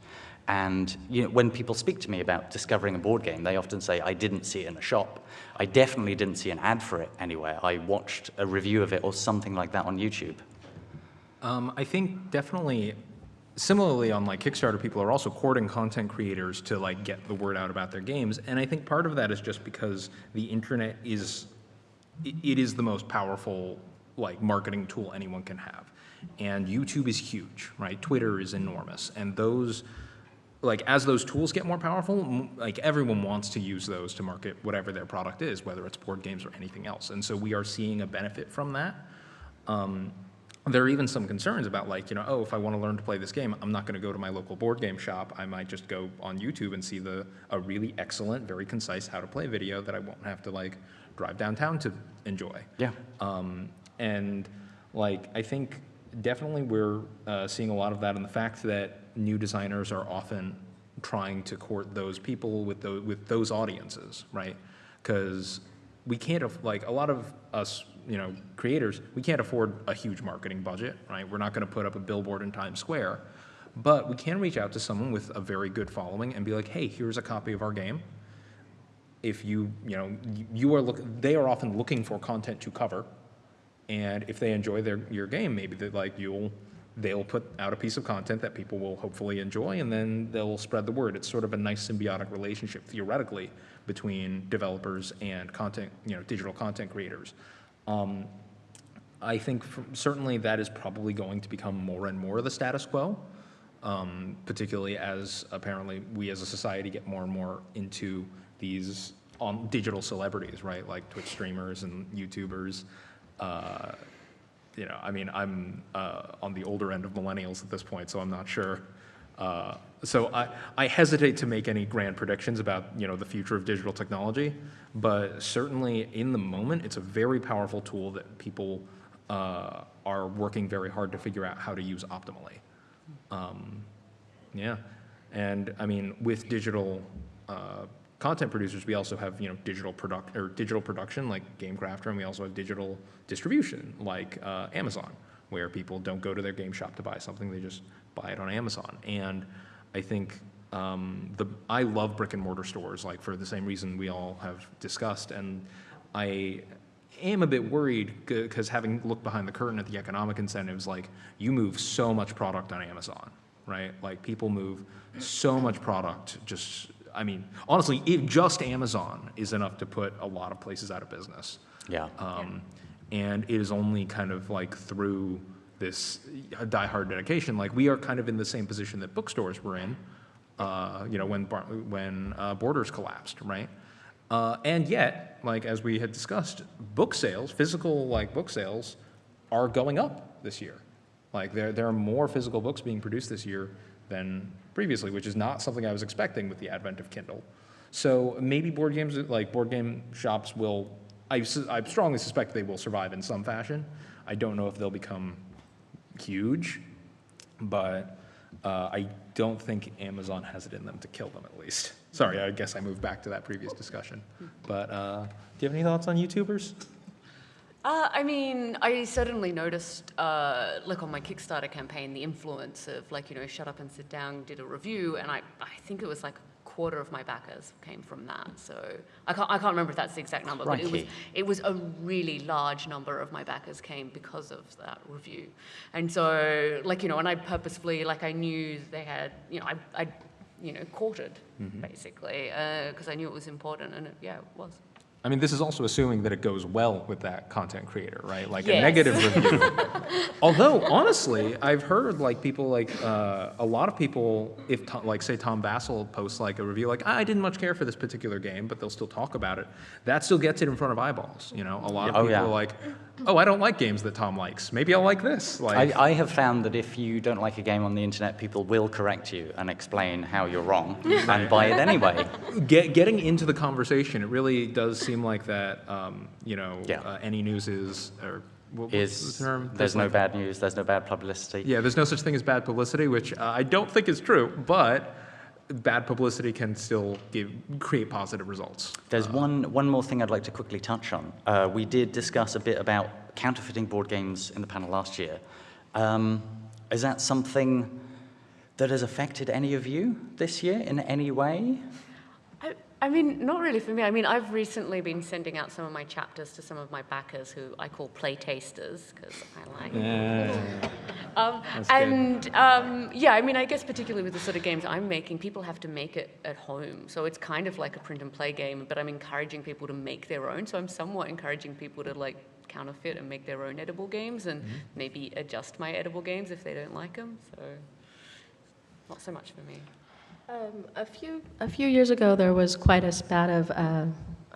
And when people speak to me about discovering a board game, they often say, I didn't see it in a shop. I definitely didn't see an ad for it anywhere. I watched a review of it or something like that on YouTube.
I think definitely, similarly on like Kickstarter, people are also courting content creators to like get the word out about their games. And I think part of that is just because the internet is the most powerful like marketing tool anyone can have. And YouTube is huge, right? Twitter is enormous. And those, like as those tools get more powerful, like everyone wants to use those to market whatever their product is, whether it's board games or anything else. And so we are seeing a benefit from that. There are even some concerns about like, if I want to learn to play this game, I'm not going to go to my local board game shop. I might just go on YouTube and see a really excellent, very concise how to play video that I won't have to like drive downtown to enjoy.
Yeah.
And like, I think definitely we're seeing a lot of that in the fact that new designers are often trying to court those people with those audiences, right? Because we can't have, like, a lot of us creators, we can't afford a huge marketing budget, right? We're not going to put up a billboard in Times Square, but we can reach out to someone with a very good following and be like, hey, here's a copy of our game. If they are often looking for content to cover, and if they enjoy your game, maybe they'll put out a piece of content that people will hopefully enjoy, and then they'll spread the word. It's sort of a nice symbiotic relationship, theoretically, between developers and digital content creators. I think certainly that is probably going to become more and more the status quo, particularly as apparently we as a society get more and more into these digital celebrities, right? Like Twitch streamers and YouTubers. I'm on the older end of millennials at this point, so I'm not sure. So I hesitate to make any grand predictions about the future of digital technology, but certainly in the moment, it's a very powerful tool that people are working very hard to figure out how to use optimally. And I mean, with digital content producers, we also have digital production like GameCrafter, and we also have digital distribution like Amazon, where people don't go to their game shop to buy something; they just buy it on Amazon. And I think I love brick and mortar stores, like for the same reason we all have discussed. And I am a bit worried because having looked behind the curtain at the economic incentives, like you move so much product on Amazon, right? Like people move so much product honestly, if just Amazon is enough to put a lot of places out of business. Yeah. And it is only kind of like through this diehard dedication, like we are kind of in the same position that bookstores were in, when Borders collapsed, right? And yet, like as we had discussed, book sales, physical book sales, are going up this year. Like there are more physical books being produced this year than previously, which is not something I was expecting with the advent of Kindle. So maybe board game shops will, I strongly suspect they will survive in some fashion. I don't know if they'll become huge, but I don't think Amazon has it in them to kill them, at least. Sorry, I guess I moved back to that previous discussion. But do you have any thoughts on YouTubers?
I certainly noticed, on my Kickstarter campaign, the influence of, Shut Up and Sit Down did a review, and I think it was like a quarter of my backers came from that. So I can't remember if that's the exact number, but it was a really large number of my backers came because of that review. And so, and I purposefully, I knew they had, I courted, basically, because I knew it was important, and it was.
I mean, this is also assuming that it goes well with that content creator, right? Like a negative review. Although, honestly, I've heard people a lot of people, if say Tom Vassell posts a review I didn't much care for this particular game, but they'll still talk about it. That still gets it in front of eyeballs. A lot of people are like, oh, I don't like games that Tom likes. Maybe I'll like this.
I have found that if you don't like a game on the internet, people will correct you and explain how you're wrong and buy it anyway.
Getting into the conversation, it really does seem like that, any news is, or what's the term?
There's no bad news, there's no bad publicity.
Yeah, there's no such thing as bad publicity, which I don't think is true, but bad publicity can still create positive results.
There's one more thing I'd like to quickly touch on. We did discuss a bit about counterfeiting board games in the panel last year. Is that something that has affected any of you this year in any way?
Not really for me. I've recently been sending out some of my chapters to some of my backers who I call play tasters, because I like I guess particularly with the sort of games I'm making, people have to make it at home. So it's kind of like a print and play game, but I'm encouraging people to make their own. So I'm somewhat encouraging people to counterfeit and make their own edible games and maybe adjust my edible games if they don't like them. So not so much for me.
A few years ago, there was quite a spat of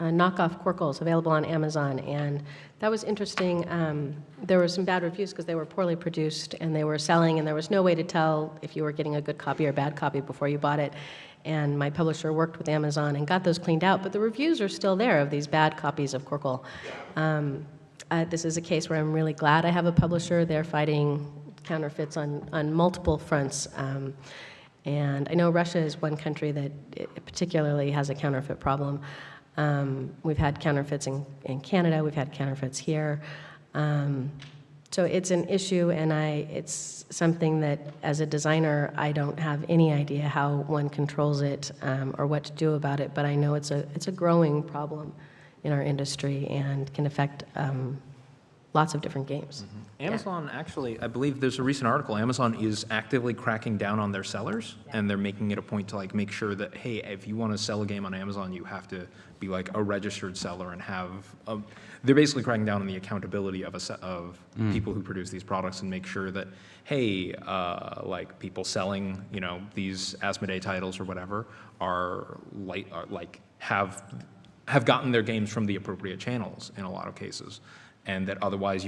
knockoff Quirkles available on Amazon, and that was interesting. There were some bad reviews because they were poorly produced, and they were selling, and there was no way to tell if you were getting a good copy or bad copy before you bought it. And my publisher worked with Amazon and got those cleaned out, but the reviews are still there of these bad copies of Quirkle. This is a case where I'm really glad I have a publisher. They're fighting counterfeits on multiple fronts. And I know Russia is one country that particularly has a counterfeit problem. We've had counterfeits in Canada, we've had counterfeits here. So it's an issue, and it's something that, as a designer, I don't have any idea how one controls it or what to do about it, but I know it's a growing problem in our industry and can affect lots of different games.
Amazon actually, I believe there's a recent article, Amazon is actively cracking down on their sellers, and they're making it a point to like make sure that, hey, if you want to sell a game on Amazon, you have to be like a registered seller and have they're basically cracking down on the accountability of people who produce these products and make sure that, hey, like people selling, you know, these Asmodee titles or whatever are have gotten their games from the appropriate channels in a lot of cases, and that otherwise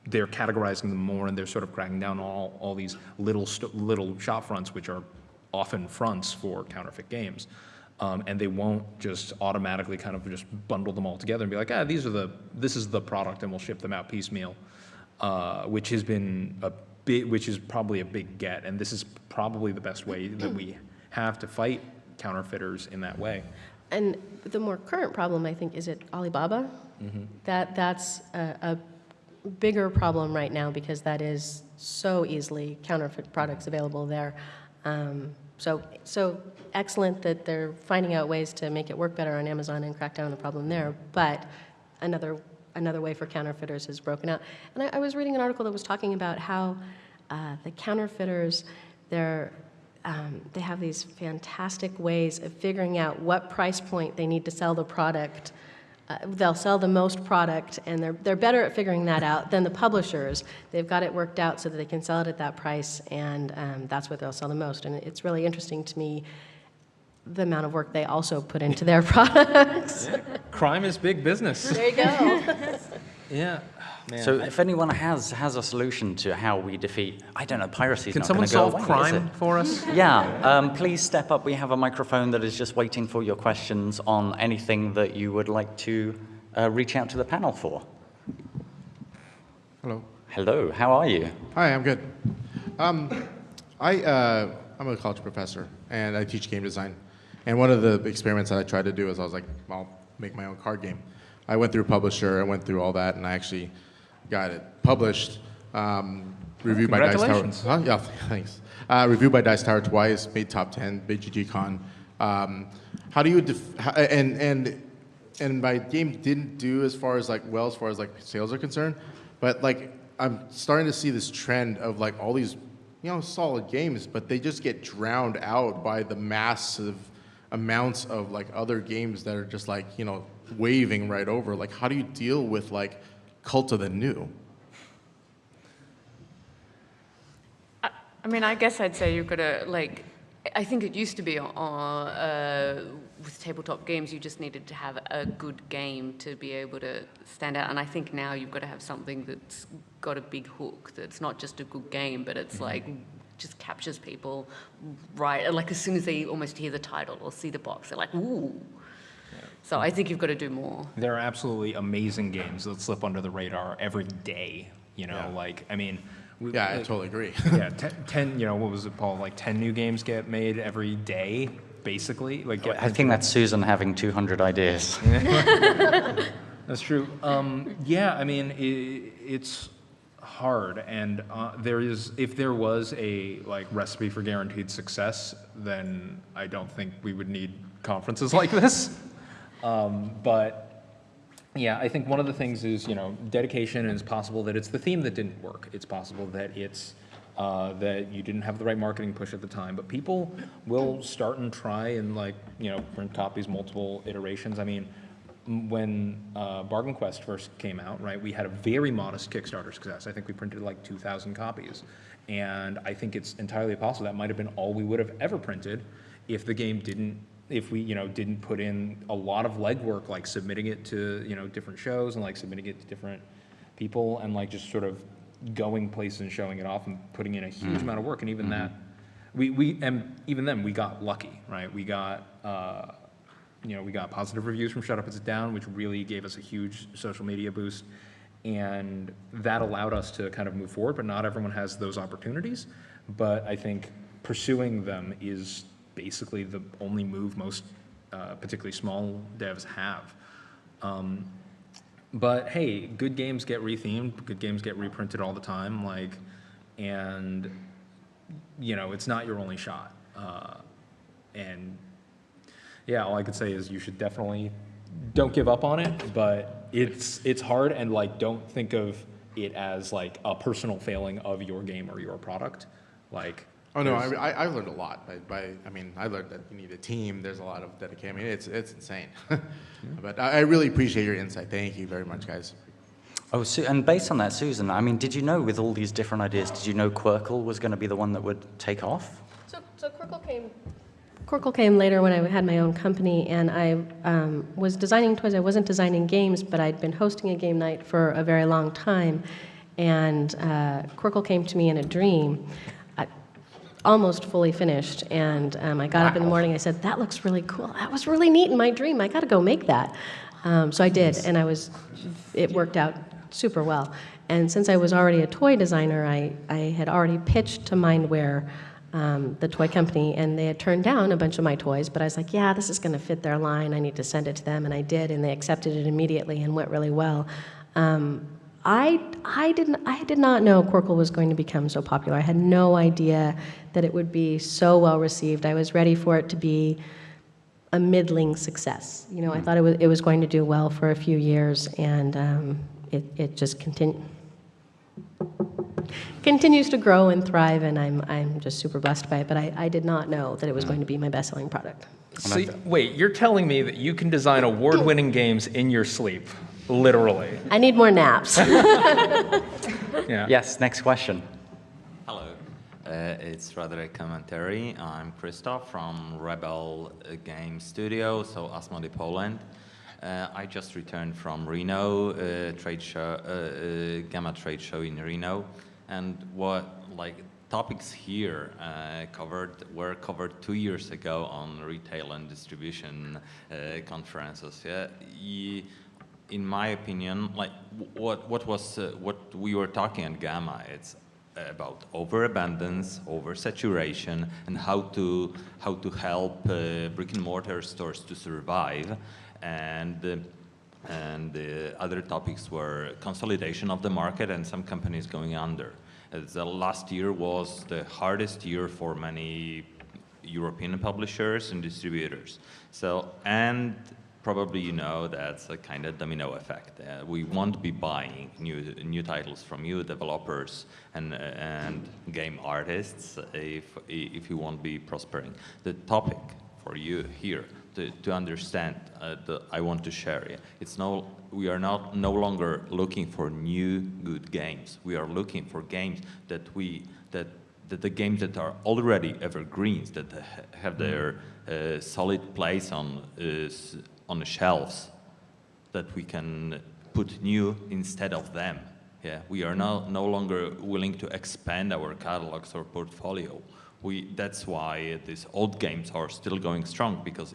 they're categorizing them more, and they're sort of cracking down on all these little shop fronts, which are often fronts for counterfeit games. And they won't just automatically kind of just bundle them all together and be like, this is the product, and we'll ship them out piecemeal, which is probably a big get, and this is probably the best way that we have to fight counterfeiters in that way.
And the more current problem, I think, is at Alibaba. That's a bigger problem right now because that is so easily counterfeit products available there. So excellent that they're finding out ways to make it work better on Amazon and crack down on the problem there, but another way for counterfeiters is broken out. And I was reading an article that was talking about how the counterfeiters, they have these fantastic ways of figuring out what price point they need to sell the product. They'll sell the most product, and they're better at figuring that out than the publishers. They've got it worked out so that they can sell it at that price, and that's what they'll sell the most. And it's really interesting to me the amount of work they also put into their products.
Yeah. Crime is big business.
There you go.
Yeah. Man.
So if anyone has a solution to how we defeat, I don't know, piracy is
Can
not going
someone
to go
solve
away, is
crime
it?
for us?
Yeah, please step up. We have a microphone that is just waiting for your questions on anything that you would like to reach out to the panel for.
Hello.
Hello, how are you?
Hi, I'm good. I'm a college professor, and I teach game design. And one of the experiments that I tried to do is I was like, I'll make my own card game. I went through Publisher, I went through all that, and I actually got it published, reviewed by Dice Tower.
Congratulations.
Yeah, thanks. Reviewed by Dice Tower twice, made top 10, BGG Con. How do you, and my game didn't do as far as like sales are concerned, but like I'm starting to see this trend of like all these, solid games, but they just get drowned out by the massive amounts of like other games that are just like, waving right over. Like, how do you deal with like cult of the new?
I mean, I guess I'd say you've got to, like, I think it used to be with tabletop games, you just needed to have a good game to be able to stand out. And I think now you've got to have something that's got a big hook, that's not just a good game, but it's like, just captures people right, like as soon as they almost hear the title or see the box, they're like, ooh. So I think you've got to do more.
There are absolutely amazing games that slip under the radar every day,
Yeah.
like, I mean...
I totally agree.
Yeah, 10, what was it, Paul? Like 10 new games get made every day, basically. Like,
I think that's Susan having 200 ideas.
That's true. Yeah, I mean, it's hard, and if there was a like recipe for guaranteed success, then I don't think we would need conferences like this. But yeah, I think one of the things is, dedication, and it's possible that it's the theme that didn't work. It's possible that it's that you didn't have the right marketing push at the time, but people will start and try and print copies, multiple iterations. I mean, when Bargain Quest first came out, right, we had a very modest Kickstarter success. I think we printed like 2,000 copies. And I think it's entirely possible that might have been all we would have ever printed if the game if we didn't put in a lot of legwork, like submitting it to different shows and like submitting it to different people and like just sort of going places and showing it off and putting in a huge amount of work. And even that, even then we got lucky, right? We got we got positive reviews from Shut Up and Sit Down, which really gave us a huge social media boost, and that allowed us to kind of move forward. But not everyone has those opportunities. But I think pursuing them is basically the only move most particularly small devs have. But hey, good games get rethemed, good games get reprinted all the time, like, and you know, it's not your only shot. And yeah, all I could say is you should definitely don't give up on it, but it's hard, and like don't think of it as like a personal failing of your game or your product. Like,
Oh no, I learned a lot. I mean, I learned that you need a team. There's a lot of dedication. I mean, it's insane. But I really appreciate your insight. Thank you very much, guys.
Oh, and based on that, Susan, I mean, did you know with all these different ideas, did you know Quirkle was going to be the one that would take off?
So Quirkle came later when I had my own company, and I was designing toys. I wasn't designing games, but I'd been hosting a game night for a very long time, and Quirkle came to me in a dream, almost fully finished, and I got up in the morning. I said, "That looks really cool. That was really neat in my dream. I got to go make that." So I did, and it worked out super well. And since I was already a toy designer, I had already pitched to Mindware, the toy company, and they had turned down a bunch of my toys, but I was like, yeah, this is going to fit their line. I need to send it to them, and I did, and they accepted it immediately and went really well. I did not know Quirkle was going to become so popular. I had no idea that it would be so well received. I was ready for it to be a middling success. You know, I thought it was going to do well for a few years, and it just continues to grow and thrive, and I'm just super blessed by it. But I did not know that it was going to be my best-selling product.
So, wait, you're telling me that you can design award-winning games in your sleep, literally?
I need more naps.
Yeah.
Yes, next question.
Hello, it's rather a commentary. I'm Christoph from Rebel Game Studio, so Asmodee, Poland. I just returned from Reno, trade show, Gamma trade show in Reno, and what topics here were covered 2 years ago on retail and distribution conferences. Yeah, in my opinion, what we were talking at Gamma, it's about overabundance, oversaturation, and how to help brick and mortar stores to survive. And the other topics were consolidation of the market and some companies going under. The last year was the hardest year for many European publishers and distributors. So, and probably you know that's a kind of domino effect. We won't be buying new titles from you developers and game artists if you won't be prospering. The topic for you here to understand I want to share it. We are no longer looking for new good games. We are looking for games that the games that are already evergreens, that have their solid place on the shelves, that we can put new instead of them. Yeah, we are no longer willing to expand our catalogs or portfolio. That's why these old games are still going strong, because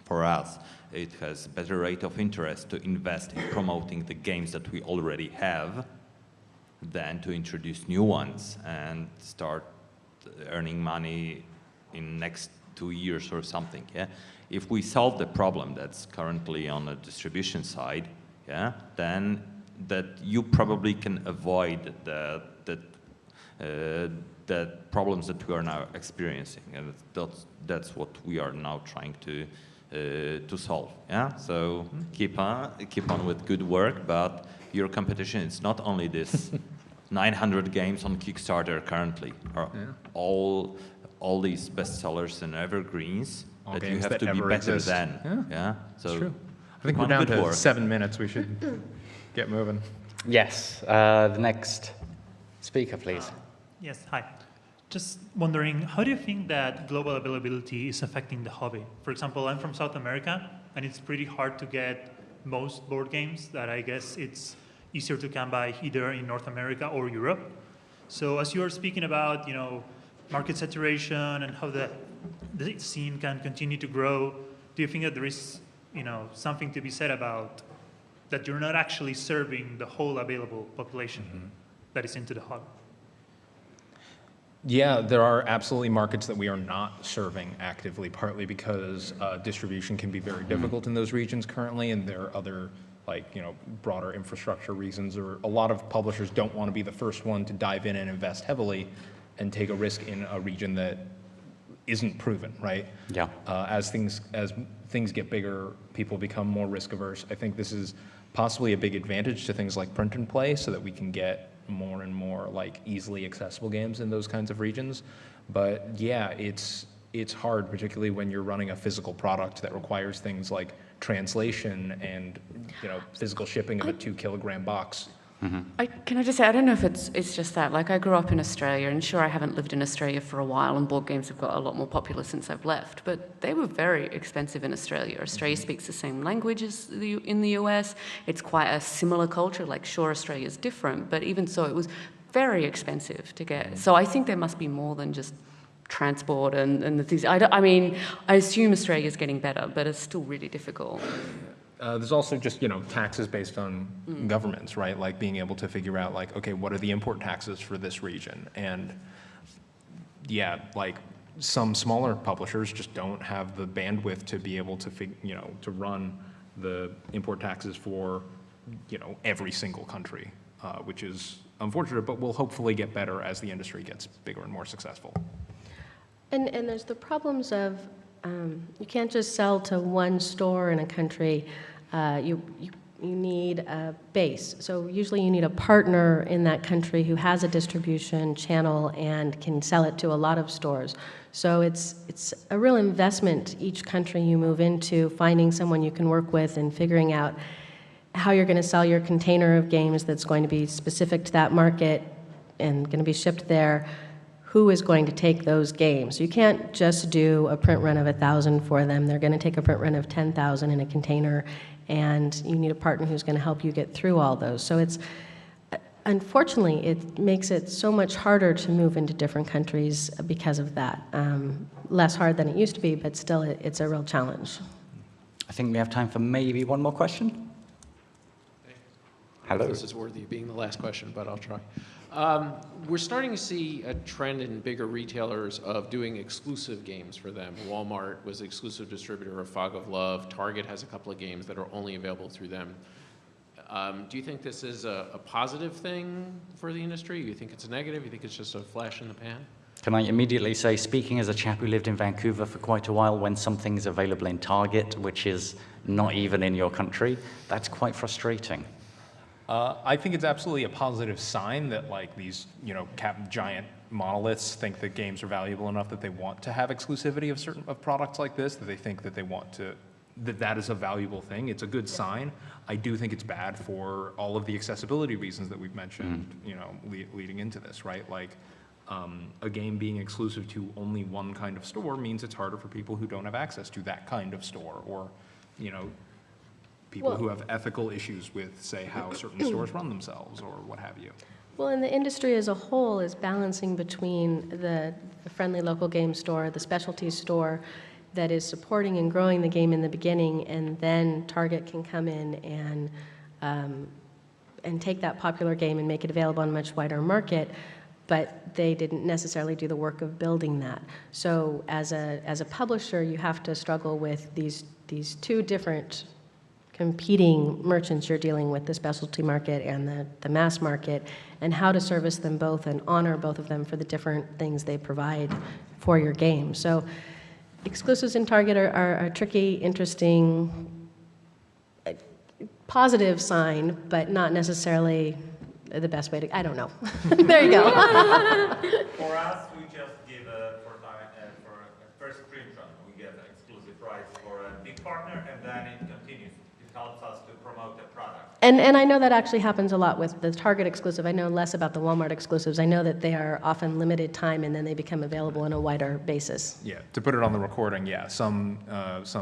for us, it has better rate of interest to invest in promoting the games that we already have than to introduce new ones and start earning money in next 2 years or something. Yeah, if we solve the problem that's currently on the distribution side, yeah, then that you probably can avoid the problems that we are now experiencing, and that's what we are now trying to solve. Yeah, so keep on with good work, but your competition is not only this 900 games on Kickstarter currently, or all these bestsellers and evergreens
All
that you
games
have
that
to be
ever
better
exist.
than.
Yeah,
so
it's true. I think
keep
we're
on
down
good
to
work.
7 minutes. We should get moving.
Yes, the next speaker, please.
Yes, hi. Just wondering, how do you think that global availability is affecting the hobby? For example, I'm from South America, and it's pretty hard to get most board games that I guess it's easier to come by either in North America or Europe. So as you are speaking about, market saturation and how the scene can continue to grow, do you think that there is, something to be said about that you're not actually serving the whole available population that is into the hobby?
Yeah, there are absolutely markets that we are not serving actively, partly because distribution can be very difficult in those regions currently, and there are other, like, broader infrastructure reasons, or a lot of publishers don't want to be the first one to dive in and invest heavily and take a risk in a region that isn't proven, right?
Yeah.
As things get bigger, people become more risk averse. I think this is possibly a big advantage to things like print and play, so that we can get more and more like easily accessible games in those kinds of regions. But yeah, it's hard, particularly when you're running a physical product that requires things like translation and physical shipping of a 2-kilogram box.
Can I just say, I don't know if it's just that. Like, I grew up in Australia, and sure, I haven't lived in Australia for a while, and board games have got a lot more popular since I've left, but they were very expensive in Australia. Australia speaks the same language as in the US. It's quite a similar culture. Like, sure, Australia's different, but even so, it was very expensive to get. So I think there must be more than just transport and the things. I mean, I assume Australia's getting better, but it's still really difficult.
There's also just, taxes based on governments, right? Like being able to figure out, like, okay, what are the import taxes for this region? And yeah, like some smaller publishers just don't have the bandwidth to be able to, to run the import taxes for, every single country, which is unfortunate, but will hopefully get better as the industry gets bigger and more successful.
And there's the problems of you can't just sell to one store in a country. You need a base. So usually you need a partner in that country who has a distribution channel and can sell it to a lot of stores. So it's a real investment each country you move into, finding someone you can work with and figuring out how you're going to sell your container of games that's going to be specific to that market and going to be shipped there. Who is going to take those games? You can't just do a print run of 1,000 for them. They're going to take a print run of 10,000 in a container, and you need a partner who's going to help you get through all those. So unfortunately, it makes it so much harder to move into different countries because of that. Less hard than it used to be, but still it's a real challenge.
I think we have time for maybe one more question. Hello.
This is worthy of being the last question, but I'll try. We're starting to see a trend in bigger retailers of doing exclusive games for them. Walmart was the exclusive distributor of Fog of Love. Target has a couple of games that are only available through them. Do you think this is a positive thing for the industry? Do you think it's a negative? Do you think it's just a flash in the pan?
Can I immediately say, speaking as a chap who lived in Vancouver for quite a while, when something's available in Target, which is not even in your country, that's quite frustrating.
I think it's absolutely a positive sign that, like, these, giant monoliths think that games are valuable enough that they want to have exclusivity of products like this, that they think that they want to, that is a valuable thing. It's a good sign. I do think it's bad for all of the accessibility reasons that we've mentioned, leading into this, right? Like, a game being exclusive to only one kind of store means it's harder for people who don't have access to that kind of store, or, people who have ethical issues with, say, how certain stores run themselves or what have you.
Well, and the industry as a whole is balancing between the friendly local game store, the specialty store that is supporting and growing the game in the beginning, and then Target can come in and take that popular game and make it available on a much wider market, but they didn't necessarily do the work of building that. So as a publisher, you have to struggle with these two different competing merchants you're dealing with, the specialty market and the mass market, and how to service them both and honor both of them for the different things they provide for your game. So exclusives in Target are a tricky, interesting, positive sign, but not necessarily the best way to, I don't know. There you go.
For us, we just give for a first print run, we get an exclusive rights for a big partner, and then it continues. Helps us to promote the product.
And I know that actually happens a lot with the Target exclusive. I know less about the Walmart exclusives. I know that they are often limited time and then they become available on a wider basis.
Yeah, to put it on the recording, yeah, some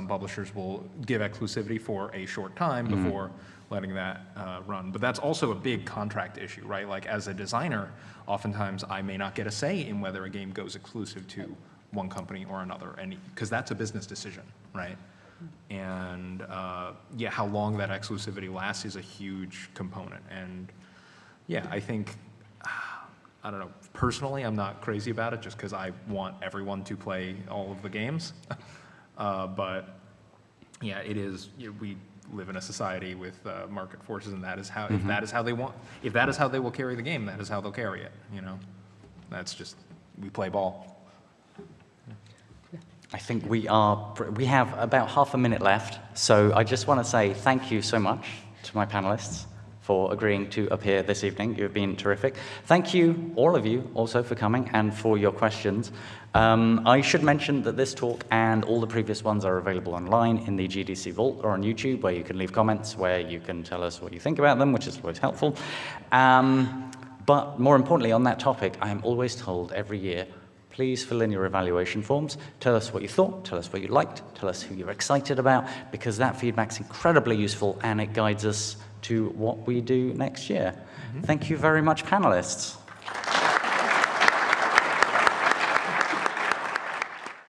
publishers will give exclusivity for a short time before letting that run. But that's also a big contract issue, right? Like, as a designer, oftentimes I may not get a say in whether a game goes exclusive to one company or another, and because that's a business decision, right? And yeah, how long that exclusivity lasts is a huge component. And yeah, I think I don't know, personally, I'm not crazy about it just because I want everyone to play all of the games. But yeah, it is, we live in a society with market forces, and that is how, if that is how they want, if that is how they will carry the game, that is how they'll carry it, you know? That's just, we play ball.
I think we have about half a minute left, so I just want to say thank you so much to my panelists for agreeing to appear this evening. You've been terrific. Thank you, all of you, also for coming and for your questions. I should mention that this talk and all the previous ones are available online in the GDC Vault or on YouTube, where you can leave comments, where you can tell us what you think about them, which is always helpful. But more importantly, on that topic, I am always told every year, please fill in your evaluation forms. Tell us what you thought, tell us what you liked, tell us who you're excited about, because that feedback's incredibly useful and it guides us to what we do next year. Thank you very much, panelists.